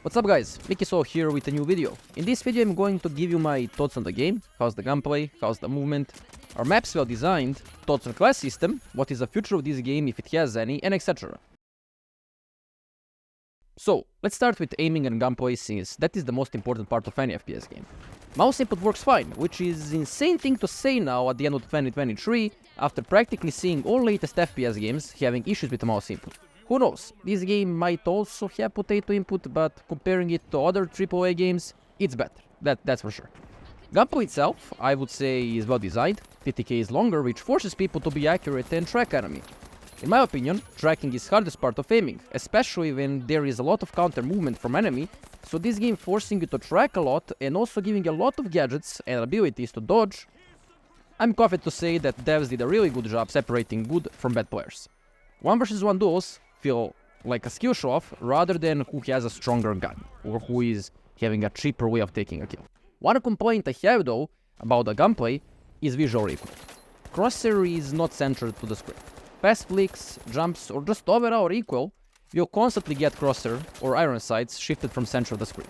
What's up guys, Mikisol here with a new video. In this video I'm going to give you my thoughts on the game, how's the gunplay, how's the movement, are maps well designed, thoughts on class system, what is the future of this game if it has any, and etc. So, let's start with aiming and gunplay since that is the most important part of any FPS game. Mouse input works fine, which is insane thing to say now at the end of 2023 after practically seeing all latest FPS games having issues with the mouse input. Who knows, this game might also have potato input, but comparing it to other AAA games, it's better, that's for sure. Gunplay itself, I would say, is well designed. TTK is longer, which forces people to be accurate and track enemy. In my opinion, tracking is hardest part of aiming, especially when there is a lot of counter movement from enemy, so this game forcing you to track a lot and also giving a lot of gadgets and abilities to dodge. I'm confident to say that devs did a really good job separating good from bad players. 1 vs 1 duels feel like a skill show-off rather than who has a stronger gun or who is having a cheaper way of taking a kill. One complaint I have though about the gunplay is visual recoil. Crosshair is not centered to the screen. Fast flicks, jumps, or just overall recoil will constantly get crosshair or iron sights shifted from center of the screen.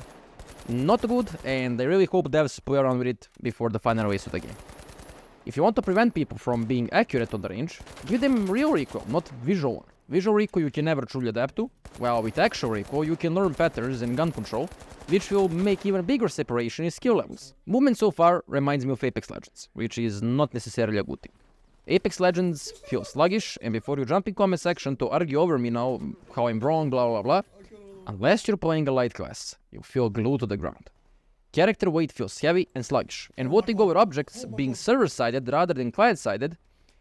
Not good, and I really hope devs play around with it before the final release of the game. If you want to prevent people from being accurate on the range, give them real recoil, not visual one. Visual recoil you can never truly adapt to, while with actual recoil you can learn patterns and gun control, which will make even bigger separation in skill levels. Movement so far reminds me of Apex Legends, which is not necessarily a good thing. Apex Legends feel sluggish, and before you jump in comment section to argue over me now how I'm wrong, blah blah blah, unless you're playing a light class, you feel glued to the ground. Character weight feels heavy and sluggish, and voting over objects being server-sided rather than client-sided,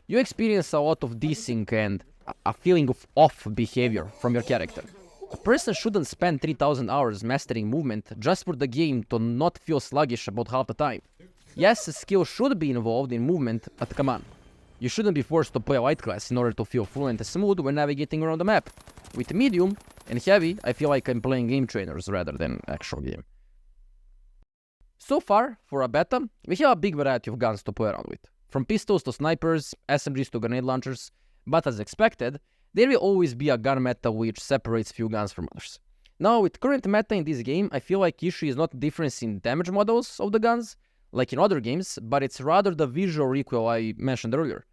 you experience a lot of desync and a feeling of off behavior from your character. A person shouldn't spend 3000 hours mastering movement just for the game to not feel sluggish about half the time. Yes, a skill should be involved in movement, but come on. You shouldn't be forced to play a light class in order to feel fluent and smooth when navigating around the map. With medium and heavy, I feel like I'm playing game trainers rather than actual game. So far, for a beta, we have a big variety of guns to play around with. From pistols to snipers, SMGs to grenade launchers, but as expected, there will always be a gun meta which separates few guns from others. Now, with current meta in this game, I feel like issue is not the difference in damage models of the guns, like in other games, but it's rather the visual recoil I mentioned earlier.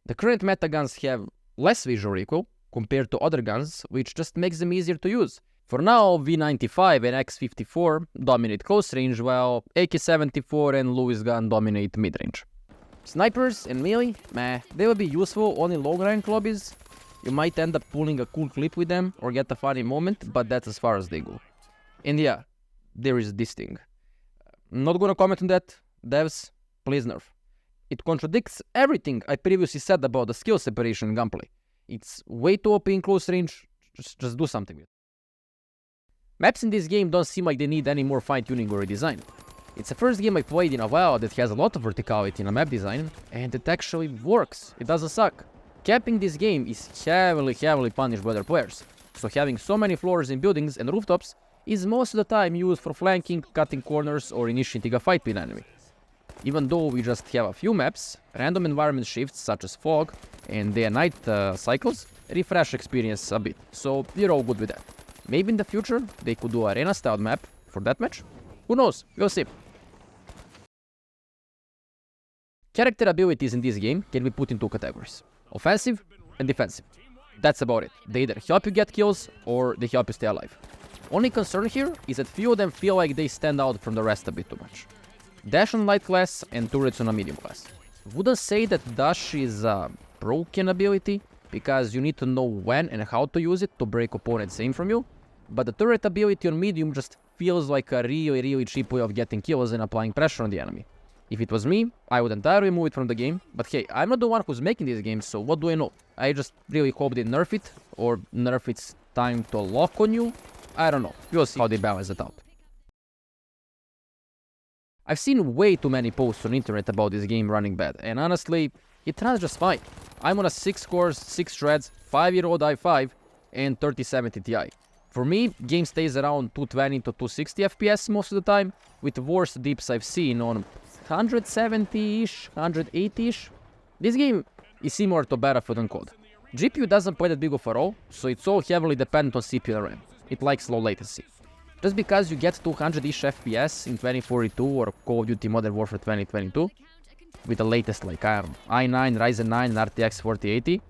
The current meta guns have less visual recoil compared to other guns, which just makes them easier to use. For now, V95 and X54 dominate close range, while AK-74 and Lewis gun dominate mid-range. Snipers and melee, meh, they will be useful only long rank lobbies. You might end up pulling a cool clip with them or get a funny moment, but that's as far as they go. And yeah, there is this thing. Not gonna comment on that. Devs, please nerf. It contradicts everything I previously said about the skill separation in gunplay. It's way too OP in close range, just do something with it. Maps in this game don't seem like they need any more fine-tuning or redesign. It's the first game I played in a while that has a lot of verticality in a map design, and it actually works, it doesn't suck. Camping this game is heavily punished by other players, so having so many floors in buildings and rooftops is most of the time used for flanking, cutting corners, or initiating a fight with an enemy. Even though we just have a few maps, random environment shifts such as fog and day and night cycles refresh experience a bit, so we're all good with that. Maybe in the future they could do arena style map for deathmatch? Who knows, we'll see. Character abilities in this game can be put in two categories: offensive and defensive. That's about it. They either help you get kills or they help you stay alive. Only concern here is that few of them feel like they stand out from the rest a bit too much. Dash on light class and turrets on a medium class. Wouldn't say that dash is a broken ability, because you need to know when and how to use it to break opponents' aim from you, but the turret ability on medium just feels like a really cheap way of getting kills and applying pressure on the enemy. If it was me, I would entirely remove it from the game, but hey, I'm not the one who's making this game, so what do I know? I just really hope they nerf it, or nerf its time to lock on you. I don't know, we'll see how they balance it out. I've seen way too many posts on internet about this game running bad, and honestly, it runs just fine. I'm on a 6 cores, 6 threads, 5-year-old i5, and 3070 Ti. For me, game stays around 220 to 260 FPS most of the time, with worse dips I've seen on 170-ish, 180-ish. This game is similar to Battlefield and COD. GPU doesn't play that big of a role, so it's all heavily dependent on CPU and RAM. it likes low latency. Just because you get 200-ish FPS in 2042 or Call of Duty Modern Warfare 2022, with the latest like i9, Ryzen 9, and RTX 4080,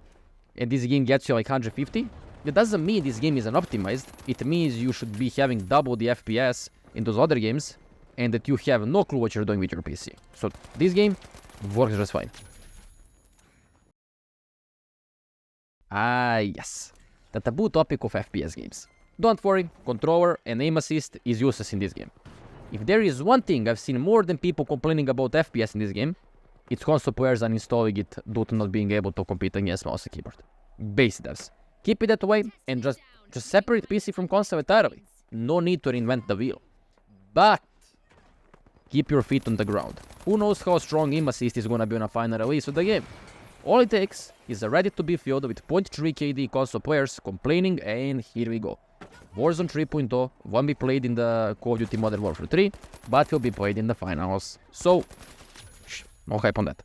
and this game gets you like 150, that doesn't mean this game isn't optimized. It means you should be having double the FPS in those other games, and that you have no clue what you're doing with your PC. So this game works just fine. Yes, the taboo topic of FPS games. Don't worry, controller and aim assist is useless in this game. If there is one thing I've seen more than people complaining about FPS in this game, it's console players uninstalling it due to not being able to compete against mouse and keyboard. Base devs. Keep it that way and just separate PC from console entirely. No need to reinvent the wheel. But keep your feet on the ground. Who knows how strong aim assist is gonna be on a final release of the game? All it takes is a Reddit to be filled with 0.3 KD console players complaining, and here we go. Warzone 3.0 won't be played in the Call of Duty Modern Warfare 3, but will be played in the finals. So, no hype on that.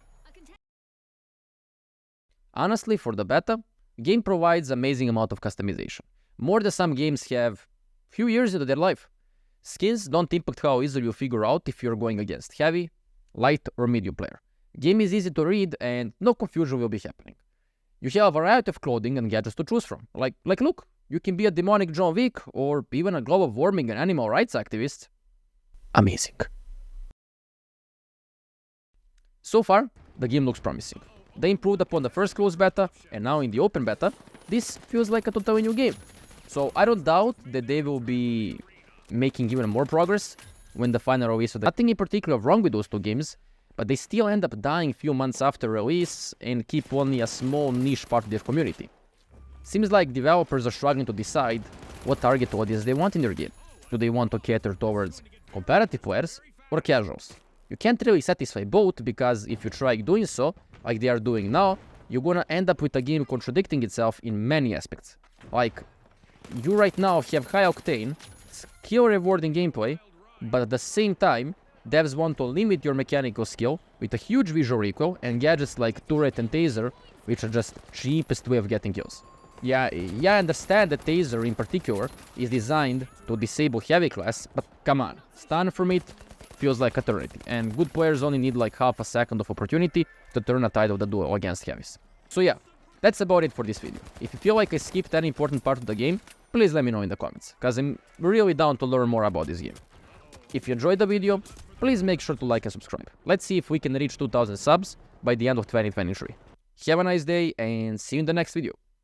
Honestly, for the beta, game provides amazing amount of customization. More than some games have few years into their life. Skins don't impact how easily you figure out if you're going against heavy, light or medium player. Game is easy to read and no confusion will be happening. You have a variety of clothing and gadgets to choose from. Like look, you can be a demonic John Wick or even a global warming and animal rights activist. Amazing. So far, the game looks promising. They improved upon the first closed beta, and now in the open beta, this feels like a totally new game. So I don't doubt that they will be making even more progress when the final release of the... Nothing in particular wrong with those two games, but they still end up dying a few months after release and keep only a small niche part of their community. Seems like developers are struggling to decide what target audience they want in their game. Do they want to cater towards competitive players or casuals? You can't really satisfy both, because if you try doing so, like they are doing now, you're gonna end up with a game contradicting itself in many aspects. Like, you right now have high octane, skill rewarding gameplay, but at the same time, devs want to limit your mechanical skill with a huge visual recoil and gadgets like turret and taser, which are just cheapest way of getting kills. Yeah, I understand that taser in particular is designed to disable heavy class, but come on, stun from it feels like eternity, and good players only need like half a second of opportunity to turn a tide of the duel against heavies. So yeah, that's about it for this video. If you feel like I skipped any important part of the game, please let me know in the comments, cause I'm really down to learn more about this game. If you enjoyed the video, please make sure to like and subscribe. Let's see if we can reach 2000 subs by the end of 2023. Have a nice day and see you in the next video.